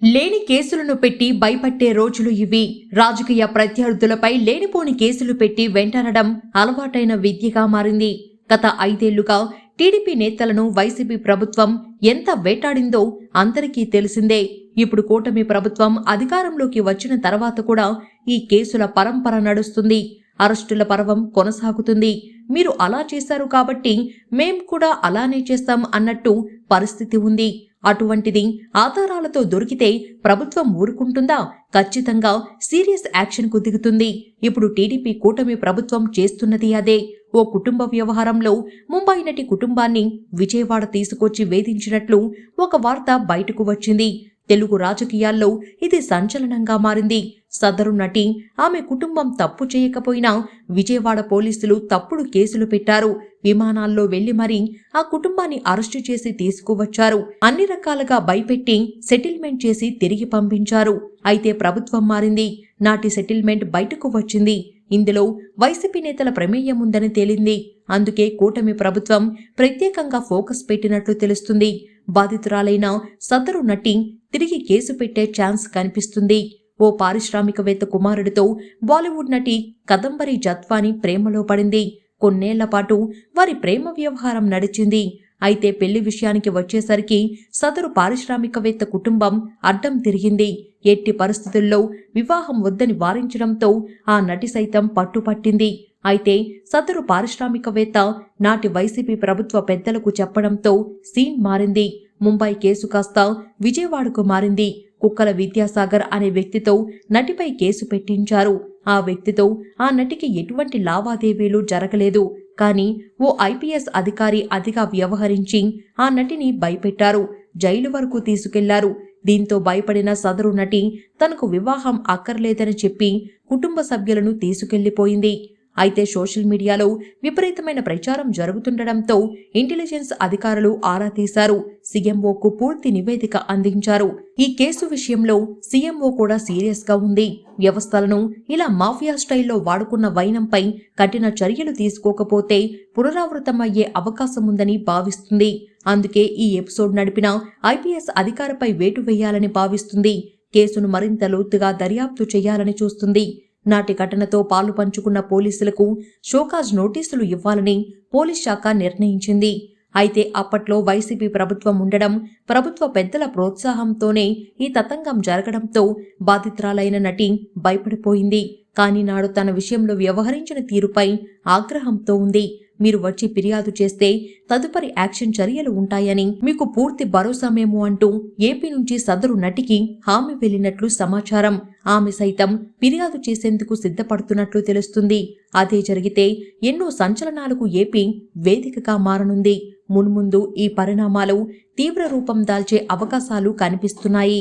లేని కేసులను పెట్టి భయపట్టే రోజులు ఇవి. రాజకీయ ప్రత్యర్థులపై లేనిపోని కేసులు పెట్టి వెంటాడడం అలవాటైన విద్యగా మారింది. గత 5 ఏళ్లుగా టీడీపీ నేతలను వైసీపీ ప్రభుత్వం ఎంత వేటాడిందో అందరికీ తెలిసిందే. ఇప్పుడు కూటమి ప్రభుత్వం అధికారంలోకి వచ్చిన తర్వాత కూడా ఈ కేసుల పరంపర నడుస్తుంది. అరెస్టుల పర్వం కొనసాగుతుంది. మీరు అలా చేశారు కాబట్టి మేం కూడా అలానే చేస్తాం అన్నట్టు పరిస్థితి ఉంది. అటువంటిది ఆధారాలతో దొరికితే ప్రభుత్వం ఊరుకుంటుందా? ఖచ్చితంగా సీరియస్ యాక్షన్కు దిగుతుంది. ఇప్పుడు టీడీపీ కూటమి ప్రభుత్వం చేస్తున్నది అదే. ఓ కుటుంబ వ్యవహారంలో ముంబై నటి కుటుంబాన్ని విజయవాడ తీసుకొచ్చి వేధించినట్లు ఒక వార్త బయటకు వచ్చింది. తెలుగు రాజకీయాల్లో ఇది సంచలనంగా మారింది. సదరు నటి, ఆమె కుటుంబం తప్పు చేయకపోయినా విజయవాడ పోలీసులు తప్పుడు కేసులు పెట్టారు. విమానాల్లో వెళ్లి మరీ ఆ కుటుంబాన్ని అరెస్టు చేసి తీసుకువచ్చారు. అన్ని రకాలుగా భయపెట్టి సెటిల్మెంట్ చేసి తిరిగి పంపించారు. అయితే ప్రభుత్వం మారింది. నాటి సెటిల్మెంట్ బయటకు వచ్చింది. ఇందులో వైసీపీ నేతల ప్రమేయం ఉందని తేలింది. అందుకే కూటమి ప్రభుత్వం ప్రత్యేకంగా ఫోకస్ పెట్టినట్లు తెలుస్తుంది. బాధితురాలైన సదరు నటి తిరిగి కేసు పెట్టే ఛాన్స్ కనిపిస్తుంది. ఓ పారిశ్రామికవేత్త కుమారుడితో బాలీవుడ్ నటి కదంబరి జత్వాని ప్రేమలో పడింది. కొన్నేళ్ల పాటు వారి ప్రేమ వ్యవహారం నడిచింది. అయితే పెళ్లి విషయానికి వచ్చేసరికి సదరు పారిశ్రామికవేత్త కుటుంబం అడ్డం తిరిగింది. ఎట్టి పరిస్థితుల్లో వివాహం వద్దని వారించడంతో ఆ నటి సైతం పట్టుపట్టింది. అయితే సదరు పారిశ్రామికవేత్త నాటి వైసీపీ ప్రభుత్వ పెద్దలకు చెప్పడంతో సీన్ మారింది. ముంబై కేసు కాస్త విజయవాడకు మారింది. కుక్కల విద్యాసాగర్ అనే వ్యక్తితో నటిపై కేసు పెట్టించారు. ఆ వ్యక్తితో ఆ నటికి ఎటువంటి లావాదేవీలు జరగలేదు. కానీ ఓ ఐపీఎస్ అధికారి అతిగా వ్యవహరించి ఆ నటిని భయపెట్టారు. జైలు వరకు తీసుకెళ్లారు. దీంతో భయపడిన సదరు నటి తనకు వివాహం అక్కర్లేదని చెప్పి కుటుంబ సభ్యులను తీసుకెళ్లిపోయింది. అయితే సోషల్ మీడియాలో విపరీతమైన ప్రచారం జరుగుతుండటంతో ఇంటెలిజెన్స్ అధికారులు ఆరా తీశారు. సీఎంఓకు పూర్తి నివేదిక అందించారు. ఈ కేసు విషయంలో సీఎంఓ కూడా సీరియస్ గా ఉంది. వ్యవస్థలను ఇలా మాఫియా స్టైల్లో వాడుకున్న వైనంపై కఠిన చర్యలు తీసుకోకపోతే పునరావృతమయ్యే అవకాశముందని భావిస్తుంది. అందుకే ఈ ఎపిసోడ్ నడిపిన ఐపీఎస్ అధికారిపై వేటు వేయాలని భావిస్తుంది. కేసును మరింత లోతుగా దర్యాప్తు చేయాలని చూస్తుంది. నాటి ఘటనతో పాలు పంచుకున్న పోలీసులకు షోకాజ్ నోటీసులు ఇవ్వాలని పోలీస్ శాఖ నిర్ణయించింది. అయితే అప్పట్లో వైసీపీ ప్రభుత్వం ఉండడం, ప్రభుత్వ పెద్దల ప్రోత్సాహంతోనే ఈ తతంగం జరగడంతో బాధితురాలైన నటి భయపడిపోయింది. కానీ నాడు తన విషయంలో వ్యవహరించిన తీరుపై ఆగ్రహంతో ఉంది. మీరు వచ్చి ఫిర్యాదు చేస్తే తదుపరి యాక్షన్ చర్యలు ఉంటాయని మీకు పూర్తి భరోసామేమో అంటూ ఏపీ నుంచి సదరు నటికి హామీ వెళ్లినట్లు సమాచారం. ఆమె సైతం ఫిర్యాదు చేసేందుకు సిద్ధపడుతున్నట్లు తెలుస్తుంది. అదే జరిగితే ఎన్నో సంచలనాలకు ఏపీ వేదికగా మారనుంది. మున్ముందు ఈ పరిణామాలు తీవ్ర రూపం దాల్చే అవకాశాలు కనిపిస్తున్నాయి.